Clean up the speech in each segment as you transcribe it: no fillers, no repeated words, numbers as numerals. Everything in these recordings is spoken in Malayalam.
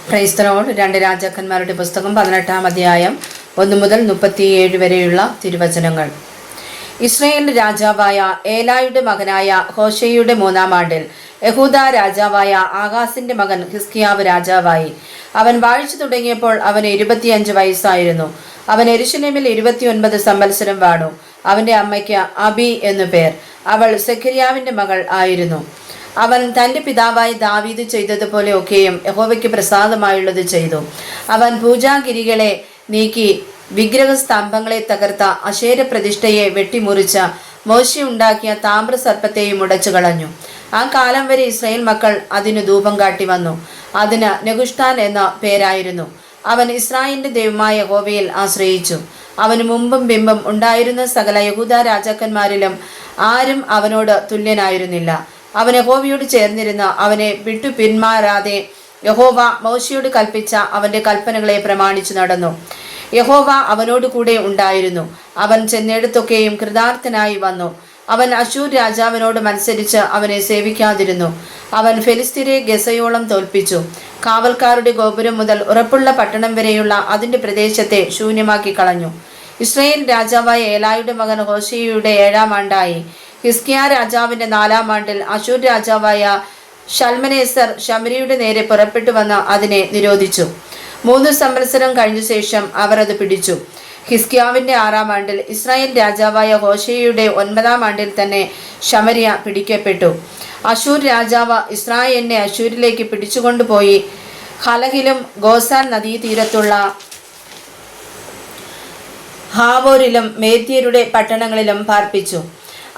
Praise the Lord. 2 രാജാക്കന്മാരുടെ പുസ്തകം 18-ാം അധ്യായം 1 മുതൽ 37 വരെയുള്ള തിരുവചനങ്ങൾ. ഇസ്രായേലിന്റെ രാജാവായ ഏലായുടെ മകനായ ഹോശേയുടെ 3-ാം ആണ്ടിൽ യഹൂദ രാജാവായ ആഹാസിന്റെ മകൻ ഹിസ്കിയാവ് രാജാവായി. അവൻ വാഴ്ച തുടങ്ങിയപ്പോൾ അവന് 25 വയസ്സായിരുന്നു. അവൻ യെരൂശലേമിൽ 29 സംവത്സരം വാണു. അവന്റെ അമ്മയ്ക്ക് അബി എന്നു പേർ. അവൾ സെഖര്യാവിന്റെ മകൾ ആയിരുന്നു. അവൻ തൻ്റെ പിതാവായ ദാവീദ് ചെയ്തതുപോലെ ഒക്കെയും യഹോവയ്ക്ക് പ്രസാദമായുള്ളത് ചെയ്തു. അവൻ പൂജാഗിരികളെ നീക്കി വിഗ്രഹസ്തംഭങ്ങളെ തകർത്ത അശേര പ്രതിഷ്ഠയെ വെട്ടിമുറിച്ച മോശെ ഉണ്ടാക്കിയ താമ്രസർപ്പത്തെയും ഉടച്ചു കളഞ്ഞു. ആ കാലം വരെ ഇസ്രായേൽ മക്കൾ അതിനു ധൂപം കാട്ടി വന്നു. അതിന് നെഹുഷ്താൻ എന്ന പേരായിരുന്നു. അവൻ ഇസ്രായേലിന്റെ ദൈവമായ യഹോവയിൽ ആശ്രയിച്ചു. അവന് മുമ്പും പിമ്പും ഉണ്ടായിരുന്ന സകല യഹൂദ രാജാക്കന്മാരിലും ആരും അവനോട് തുല്യനായിരുന്നില്ല. അവൻ യഹോവയോട് ചേർന്നിരുന്ന് അവനെ വിട്ടു പിന്മാറാതെ യഹോവ മോശെയോട് കൽപ്പിച്ച അവന്റെ കൽപ്പനകളെ പ്രമാണിച്ചു നടന്നു. യഹോവ അവനോട് കൂടെ ഉണ്ടായിരുന്നു. അവൻ ചെന്നിടത്തൊക്കെയും കൃതാർത്ഥനായി വന്നു. അവൻ അശൂർ രാജാവിനോട് മത്സരിച്ച് അവനെ സേവിക്കാതിരുന്നു. അവൻ ഫെലിസ്ത്യരെ ഗസയോളം തോൽപ്പിച്ചു. കാവൽക്കാരുടെ ഗോപുരം മുതൽ ഉറപ്പുള്ള പട്ടണം വരെയുള്ള അതിന്റെ പ്രദേശത്തെ ശൂന്യമാക്കി കളഞ്ഞു. ഇസ്രായേൽ രാജാവായ ഏലായുടെ മകൻ ഹോശേയുടെ 7-ാം ആണ്ടായി ഹിസ്കിയാ രാജാവിന്റെ 4-ാം ആണ്ടിൽ അശൂർ രാജാവായ ശൽമനേസർ ശമരിയുടെ നേരെ പുറപ്പെട്ടു വന്ന് അതിനെ നിരോധിച്ചു. 3 സംവത്സരം കഴിഞ്ഞ ശേഷം അവർ അത് പിടിച്ചു. ഹിസ്കിയാവിന്റെ 6-ാം ആണ്ടിൽ ഇസ്രായേൽ രാജാവായ ഹോശേയുടെ 9-ാം ആണ്ടിൽ തന്നെ ശമരിയ പിടിക്കപ്പെട്ടു. അശൂർ രാജാവ് ഇസ്രായേലിനെ അശൂരിലേക്ക് പിടിച്ചുകൊണ്ടുപോയി ഹലഹിലും ഗോസാൻ നദീതീരത്തുള്ള ഹാവോരിലും മേദ്യരുടെ പട്ടണങ്ങളിലും പാർപ്പിച്ചു.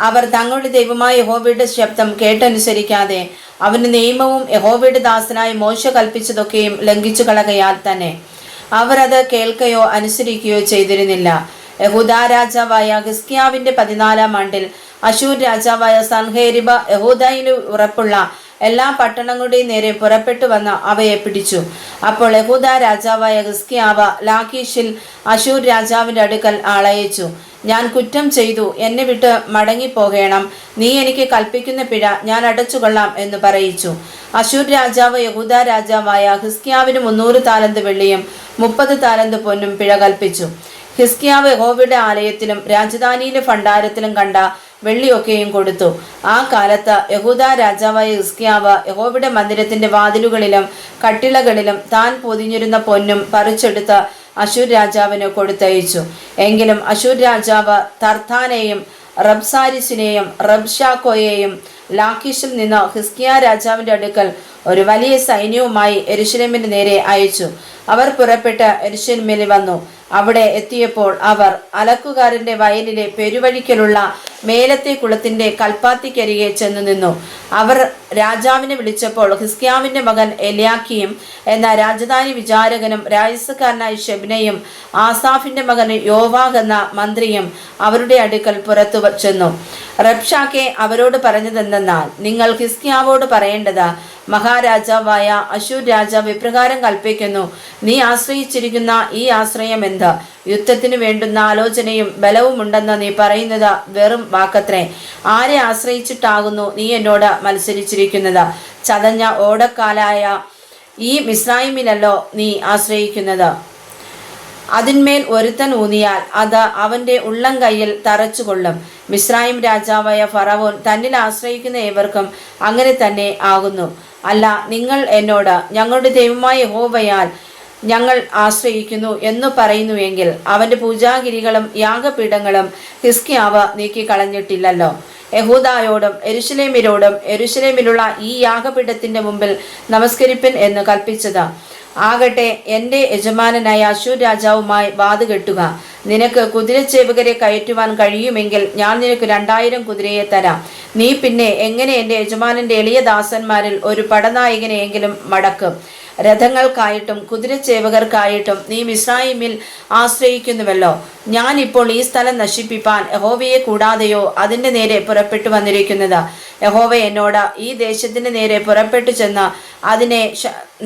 അവർ തങ്ങളുടെ ദൈവമായ യഹോവയുടെ ശബ്ദം കേട്ടനുസരിക്കാതെ അവന്റെ നിയമവും യഹോവയുടെ ദാസനായ മോശെ കൽപ്പിച്ചതൊക്കെയും ലംഘിച്ചു കളകയാൽ തന്നെ അവർ അത് കേൾക്കുകയോ അനുസരിക്കുകയോ ചെയ്തിരുന്നില്ല. യഹൂദാ രാജാവായ ഹിസ്കിയാവിന്റെ 14-ാം ആണ്ടിൽ അശൂർ രാജാവായ സൻഹേരിബ യഹൂദയിൽ ഉറപ്പുള്ള എല്ലാ പട്ടണങ്ങളുടെയും നേരെ പുറപ്പെട്ടു വന്ന് അവയെ പിടിച്ചു. അപ്പോൾ യഹൂദാ രാജാവായ ഹിസ്കിയാവ് ലാഖീഷിൽ അശൂർ രാജാവിന്റെ അടുക്കൽ ആളയച്ചു. ഞാൻ കുറ്റം ചെയ്തു, എന്നെ വിട്ട് മടങ്ങിപ്പോകണം. നീ എനിക്ക് കൽപ്പിക്കുന്ന പിഴ ഞാൻ അടച്ചുകൊള്ളാം എന്ന് പറയിച്ചു. അശൂർ രാജാവ് യഹൂദ രാജാവായ ഹിസ്കിയാവിന് 300 താലന്ത് വെള്ളിയും 30 താലന്ത് പൊന്നും പിഴ കൽപ്പിച്ചു. ഹിസ്കിയാവ് യഹോവയുടെ ആലയത്തിലും രാജധാനിയിലെ ഭണ്ഡാരത്തിലും കണ്ട വെള്ളിയൊക്കെയും കൊടുത്തു. ആ കാലത്ത് യഹൂദ രാജാവായ ഹിസ്കിയാവ് യഹോവയുടെ മന്ദിരത്തിന്റെ വാതിലുകളിലും കട്ടിളകളിലും താൻ പൊതിഞ്ഞിരുന്ന പൊന്നും പറിച്ചെടുത്ത് അശൂർ രാജാവിന് കൊടുത്തയച്ചു. എങ്കിലും അശൂർ രാജാവ് തർത്താനെയും റബ്സാരിസിനെയും റബ്ഷാക്കോയെയും ലാഖീഷിൽ നിന്ന് ഹിസ്കിയാ രാജാവിന്റെ അടുക്കൽ ഒരു വലിയ സൈന്യവുമായി യെരൂശലേമിന് നേരെ അയച്ചു. അവർ പുറപ്പെട്ട് യെരൂശലേമിൽ വന്നു. അവിടെ എത്തിയപ്പോൾ അവർ അലക്കുകാരന്റെ വയലിലെ പെരുവഴിക്കലുള്ള മേലത്തെ കുളത്തിന്റെ കൽപ്പാത്തിക്കരികെ ചെന്നു നിന്നു. അവർ രാജാവിനെ വിളിച്ചപ്പോൾ ഹിസ്കിയാവിന്റെ മകൻ എല്യാക്കീം എന്ന രാജധാനി വിചാരകനും രാജസക്കാരനായ ശെബ്നയും ആസാഫിന്റെ മകൻ യോവാഹ് എന്ന മന്ത്രിയും അവരുടെ അടുക്കൽ പുറത്തു ചെന്നു. റബ്ഷാക്കെ അവരോട് പറഞ്ഞതെന്തെന്നാൽ, നിങ്ങൾ ഹിസ്കിയാവോട് പറയേണ്ടത്, മഹാരാജാവായ അശൂർ രാജാവ് ഇപ്രകാരം കൽപ്പിക്കുന്നു, നീ ആശ്രയിച്ചിരിക്കുന്ന ഈ ആശ്രയം എന്ത്? യുദ്ധത്തിന് വേണ്ടുന്ന ആലോചനയും ബലവും ഉണ്ടെന്ന് നീ പറയുന്നത് വെറും വാക്കത്രേ. ആരെ ആശ്രയിച്ചിട്ടാകുന്നു നീ എന്നോട് മത്സരിച്ചിരിക്കുന്നത്? ചതഞ്ഞ ഓടക്കാലായ ഈ മിസ്രയീമിലല്ലോ നീ ആശ്രയിക്കുന്നത്. അതിന്മേൽ ഒരുത്തൻ ഊന്നിയാൽ അത് അവന്റെ ഉള്ളം കയ്യിൽ തറച്ചുകൊള്ളും. മിസ്രയീം രാജാവായ ഫറവോൻ തന്നിൽ ആശ്രയിക്കുന്ന ഏവർക്കും അങ്ങനെ തന്നെ ആകുന്നു. അല്ല, നിങ്ങൾ എന്നോട് ഞങ്ങളുടെ ദൈവമായ യഹോവയാൽ ഞങ്ങൾ ആശ്രയിക്കുന്നു എന്ന് പറയുന്നുവെങ്കിൽ അവന്റെ പൂജാഗിരികളും യാഗപീഠങ്ങളും ഹിസ്കിയാവ് നീക്കിക്കളഞ്ഞിട്ടില്ലല്ലോ. യഹൂദായോടും യെരൂശലേമിനോടും യെരൂശലേമിലുള്ള ഈ യാഗപീഠത്തിന്റെ മുമ്പിൽ നമസ്കരിപ്പിൻ എന്ന് കൽപ്പിച്ചത് ആകട്ടെ എൻ്റെ യജമാനനായ അശൂർ രാജാവുമായി വാതുകെട്ടുക. നിനക്ക് കുതിരച്ചേവകരെ കയറ്റുവാൻ കഴിയുമെങ്കിൽ ഞാൻ നിനക്ക് 2000 കുതിരയെ തരാം. നീ പിന്നെ എങ്ങനെ എൻ്റെ യജമാനന്റെ എളിയ ദാസന്മാരിൽ ഒരു പടനായകനെയെങ്കിലും മടക്കും? രഥങ്ങൾക്കായിട്ടും കുതിരച്ചേവകർക്കായിട്ടും നീ മിസ്രയീമിൽ ആശ്രയിക്കുന്നുവല്ലോ. ഞാൻ ഇപ്പോൾ ഈ സ്ഥലം നശിപ്പിപ്പാൻ യഹോവയെ കൂടാതെയോ അതിൻ്റെ നേരെ പുറപ്പെട്ടു വന്നിരിക്കുന്നത്? യഹോവ എന്നോട് ഈ ദേശത്തിന്റെ നേരെ പുറപ്പെട്ടു ചെന്ന് അതിനെ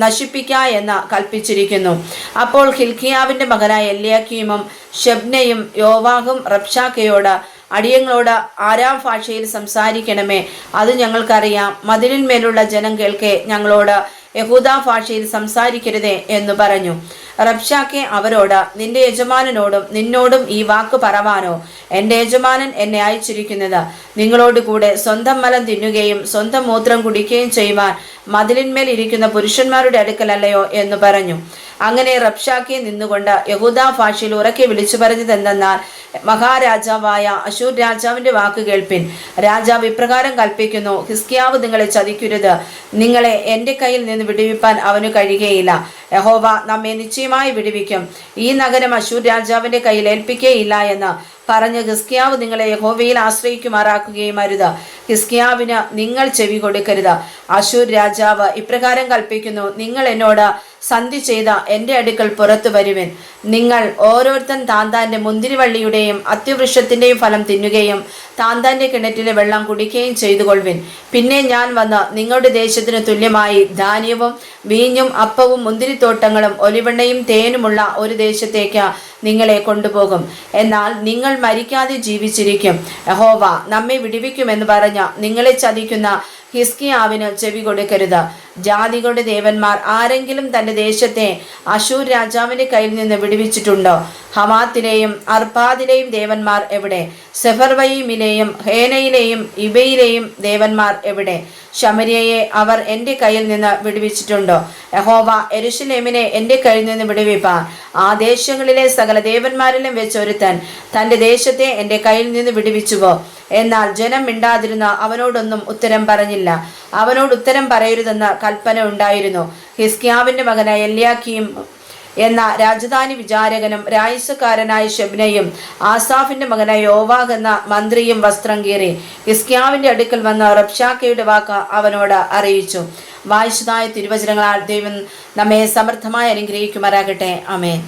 നശിപ്പിക്ക എന്ന് കൽപ്പിച്ചിരിക്കുന്നു. അപ്പോൾ ഹിൽക്കിയാവിന്റെ മകനായ എല്യാക്കീമും ശെബ്നയും യോവാഹും റബ്ഷാക്കയോട്, അടിയങ്ങളോട് ആരാം ഭാഷയിൽ സംസാരിക്കണമേ, അത് ഞങ്ങൾക്കറിയാം. മതിലിന്മേലുള്ള ജനം കേൾക്കെ ഞങ്ങളോട് യഹൂദ ഭാഷയിൽ സംസാരിക്കരുതേ എന്ന് പറഞ്ഞു. റബ്ശാക്കെ അവരോട്, നിന്റെ യജമാനനോടും നിന്നോടും ഈ വാക്ക് പറവാനോ? എൻ്റെ യജമാനൻ എന്നെ അയച്ചിരിക്കുന്നത് നിങ്ങളോട് കൂടെ സ്വന്തം മലം തിന്നുകയും സ്വന്തം മൂത്രം കുടിക്കുകയും ചെയ്യുവാൻ മതിലിന്മേൽ ഇരിക്കുന്ന പുരുഷന്മാരുടെ അടുക്കലല്ലയോ എന്ന് പറഞ്ഞു. അങ്ങനെ റബ്ശാക്കെ നിന്നുകൊണ്ട് യഹൂദ ഭാഷയിൽ ഉറക്കെ വിളിച്ചു പറഞ്ഞതെന്തെന്നാൽ, മഹാരാജാവായ അശൂർ രാജാവിന്റെ വാക്ക് കേൾപ്പിൻ. രാജാവ് ഇപ്രകാരം കൽപ്പിക്കുന്നു, ഹിസ്കിയാവ് നിങ്ങളെ ചതിക്കരുത്. നിങ്ങളെ എൻ്റെ കയ്യിൽ നിന്ന് വിടുവിപ്പാൻ അവന് കഴിയുകയില്ല. യഹോവ നമ്മെ നിശ്ചയമായി വിടുവിക്കും. ഈ നഗരം അശൂർ രാജാവിന്റെ കയ്യിൽ ഏൽപ്പിക്കുകയില്ല എന്ന് പറഞ്ഞ് ഹിസ്കിയാവ് നിങ്ങളെ യഹോവയിൽ ആശ്രയിക്കുമാറാക്കുകയും അരുത്. ഹിസ്കിയാവിന് നിങ്ങൾ ചെവി കൊടുക്കരുത്. അശൂർ രാജാവ് ഇപ്രകാരം കൽപ്പിക്കുന്നു, നിങ്ങൾ എന്നോട് സന്ധി ചെയ്ത എൻ്റെ അടുക്കൽ പുറത്തു വരുവിൻ. നിങ്ങൾ ഓരോരുത്തൻ താന്താന്റെ മുന്തിരിവള്ളിയുടെയും അത്തിവൃക്ഷത്തിന്റെയും ഫലം തിന്നുകയും താന്താന്റെ കിണറ്റിലെ വെള്ളം കുടിക്കുകയും ചെയ്തു കൊള്ളുവിൻ. പിന്നെ ഞാൻ വന്ന് നിങ്ങളുടെ ദേശത്തിന് തുല്യമായി ധാന്യവും വീഞ്ഞും അപ്പവും മുന്തിരിത്തോട്ടങ്ങളും ഒലിവെണ്ണയും തേനുമുള്ള ഒരു ദേശത്തേക്ക് നിങ്ങളെ കൊണ്ടുപോകും. എന്നാൽ നിങ്ങൾ മരിക്കാതെ ജീവിച്ചിരിക്കും. യഹോവ നമ്മെ വിടുവിക്കുമെന്ന് പറഞ്ഞ് നിങ്ങളെ ചതിക്കുന്ന ഹിസ്കിയാവിന് ചെവി കൊടുക്കരുത്. ജാതികളുടെ ദേവന്മാർ ആരെങ്കിലും തന്റെ ദേശത്തെ അശൂർ രാജാവിന്റെ കയ്യിൽ നിന്ന് വിടുവിച്ചിട്ടുണ്ടോ? ഹമാത്തിലെയും അർപ്പാദിലെയും ദേവന്മാർ എവിടെ? സെഫർവയിമിലെയും ഹേനയിലെയും ഇബയിലെയും ദേവന്മാർ എവിടെ? ശമര്യയെ അവർ എൻ്റെ കയ്യിൽ നിന്ന് വിടുവിച്ചിട്ടുണ്ടോ? യഹോവ യെരൂശലേമിനെ എൻ്റെ കയ്യിൽ നിന്ന് വിടുവിപ്പാൻ ആ ദേശങ്ങളിലെ സകല ദേവന്മാരിലും വെച്ചൊരുത്തൻ തൻ്റെ ദേശത്തെ എൻ്റെ കയ്യിൽ നിന്ന് വിടുവിച്ചുവോ? എന്നാൽ ജനം മിണ്ടാതിരുന്ന അവനോടൊന്നും ഉത്തരം പറഞ്ഞില്ല. അവനോട് ഉത്തരം പറയരുതെന്ന് കൽപ്പന ഉണ്ടായിരുന്നു. ഹിസ്കിയാവിന്റെ മകനായ എല്യാക്കീം എന്ന രാജധാനി വിചാരകനും രായസക്കാരനായ ശെബ്നയും ആസാഫിന്റെ മകനായ യോവാഹ് എന്ന മന്ത്രിയും വസ്ത്രം കീറി ഹിസ്കിയാവിന്റെ അടുക്കൽ വന്ന് റബ്ശാക്കയുടെ വാക്ക് അവനോട് അറിയിച്ചു. വായിച്ചതായ തിരുവചനങ്ങളാൽ ദൈവം നമ്മെ സമർത്ഥമായി അനുഗ്രഹിക്കുമാറാകട്ടെ. ആമേൻ.